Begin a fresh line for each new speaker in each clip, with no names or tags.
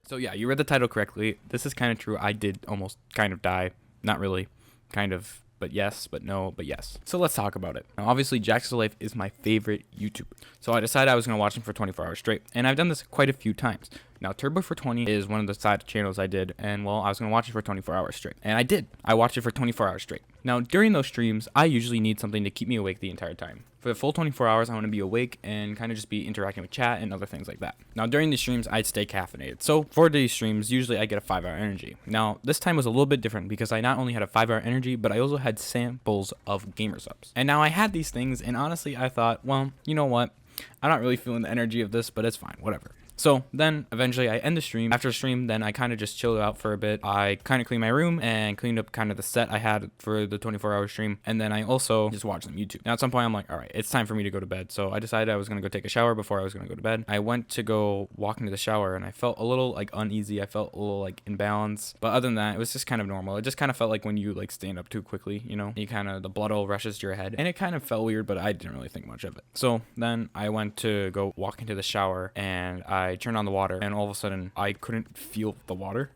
So yeah, you read the title correctly. This is kind of true. I did almost kind of die. Not really. Kind of. But yes, but no, but yes. So let's talk about it. Now, obviously, Jack's Life is my favorite YouTuber. So I decided I was going to watch him for 24 hours straight. And I've done this quite a few times. Now, Turbo for 20 is one of the side channels I did. And, well, I was going to watch it for 24 hours straight. And I did. I watched it for 24 hours straight. Now, during those streams, I usually need something to keep me awake the entire time. For the full 24 hours, I want to be awake and kind of just be interacting with chat and other things like that. Now, during these streams, I'd stay caffeinated. So for these streams, usually I get a 5-hour energy. Now, this time was a little bit different because I not only had a 5-hour energy, but I also had samples of gamer subs. And now I had these things, and honestly, I thought, well, you know what? I'm not really feeling the energy of this, but it's fine, whatever. So then eventually I end the stream. After the stream, then I kind of just chilled out for a bit. I kind of cleaned my room and cleaned up kind of the set I had for the 24-hour stream. And then I also just watched some YouTube. Now at some point I'm like, all right, it's time for me to go to bed. So I decided I was going to go take a shower before I was going to go to bed. I went to go walk into the shower and I felt a little like uneasy. I felt a little like imbalanced. But other than that, it was just kind of normal. It just kind of felt like when you like stand up too quickly, you know, you kind of, the blood all rushes to your head. And it kind of felt weird, but I didn't really think much of it. So then I went to go walk into the shower and I turned on the water. And all of a sudden, I couldn't feel the water.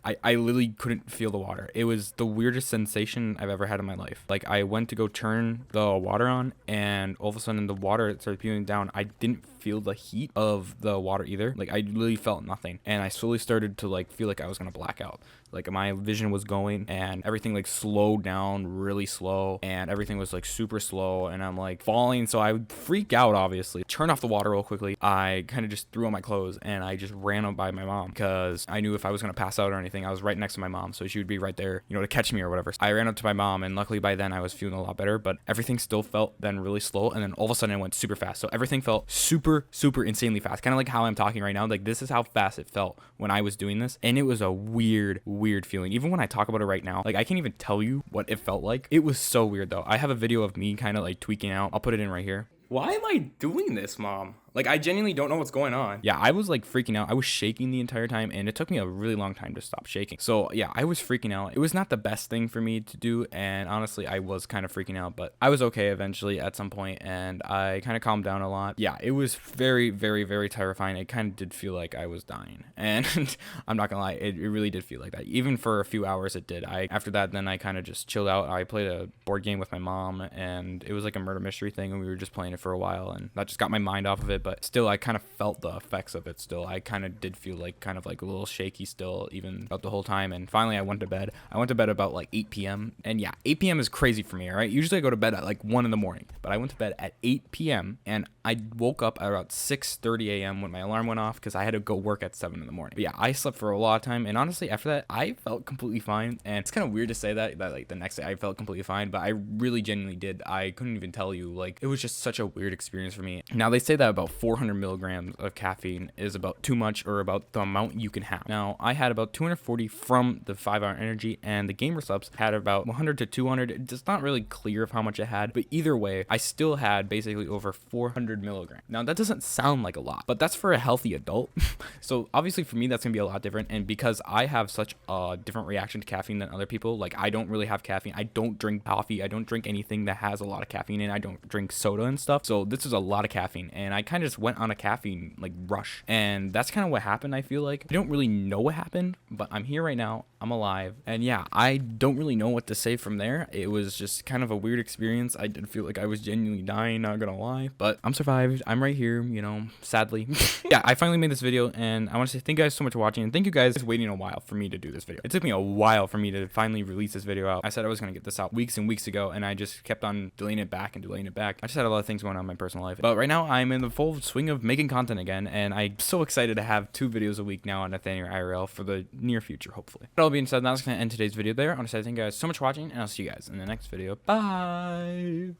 I literally couldn't feel the water. It was the weirdest sensation I've ever had in my life. Like, I went to go turn the water on, and all of a sudden, the water started peeling down. I didn't feel the heat of the water either. Like, I literally felt nothing. And I slowly started to, like, feel like I was gonna black out. Like, my vision was going, and everything, like, slowed down really slow, and everything was, like, super slow, and I'm, like, falling. So I would freak out, obviously. Turn off the water real quickly. I kind of just threw on my clothes, and I just ran up by my mom because I knew if I was going to pass out or anything, I was right next to my mom. So she would be right there, you know, to catch me or whatever. I ran up to my mom, and luckily by then I was feeling a lot better, but everything still felt then really slow. And then all of a sudden it went super fast. So everything felt super, super insanely fast. Kind of like how I'm talking right now. Like, this is how fast it felt when I was doing this. And it was a weird, weird feeling. Even when I talk about it right now, like, I can't even tell you what it felt like. It was so weird though. I have a video of me kind of like tweaking out. I'll put it in right here. Why am I doing this, Mom? Like, I genuinely don't know what's going on. Yeah, I was like freaking out. I was shaking the entire time, and it took me a really long time to stop shaking. So yeah, I was freaking out. It was not the best thing for me to do, and honestly, I was kind of freaking out, but I was okay eventually at some point, and I kind of calmed down a lot. Yeah, it was very, very, very terrifying. It kind of did feel like I was dying, and I'm not gonna lie, it really did feel like that. Even for a few hours, it did. After that, then I kind of just chilled out. I played a board game with my mom, and it was like a murder mystery thing, and we were just playing it for a while, and that just got my mind off of it. But still, I kind of felt the effects of it still. I kind of did feel like kind of like a little shaky still, even about the whole time. And finally, I went to bed. I went to bed about like 8 p.m. And yeah, 8 p.m. is crazy for me, all right? Usually I go to bed at like 1 in the morning, but I went to bed at 8 p.m. and I woke up at about 6:30 a.m. when my alarm went off because I had to go work at 7 in the morning. But yeah, I slept for a lot of time. And honestly, after that, I felt completely fine. And it's kind of weird to say that like the next day I felt completely fine, but I really genuinely did. I couldn't even tell you. Like, it was just such a weird experience for me. Now, they say that about 400 milligrams of caffeine is about too much, or about the amount you can have. Now, I had about 240 from the 5-hour energy, and the gamer subs had about 100 to 200. It's not really clear of how much it had, but either way, I still had basically over 400 milligrams. Now, that doesn't sound like a lot, but that's for a healthy adult. So obviously for me, that's gonna be a lot different. And because I have such a different reaction to caffeine than other people, like, I don't really have caffeine. I don't drink coffee. I don't drink anything that has a lot of caffeine in it. I don't drink soda and stuff. So this is a lot of caffeine, and I kind of just went on a caffeine like rush, and that's kind of what happened. I feel like I don't really know what happened, but I'm here right now. I'm alive, and yeah, I don't really know what to say from there. It was just kind of a weird experience. I did feel like I was genuinely dying, not gonna lie, but I'm survived. I'm right here, you know, sadly. Yeah, I finally made this video, and I want to say thank you guys so much for watching, and thank you guys for waiting a while for me to do this video. It took me a while for me to finally release this video out. I said I was gonna get this out weeks and weeks ago, and I just kept on delaying it back and delaying it back. I just had a lot of things going on in my personal life, but right now I'm in the full swing of making content again, and I'm so excited to have 2 videos a week now on Nathaniel IRL for the near future, hopefully. That all being said, that's gonna end today's video there. I want to say thank you guys so much for watching, and I'll see you guys in the next video. Bye.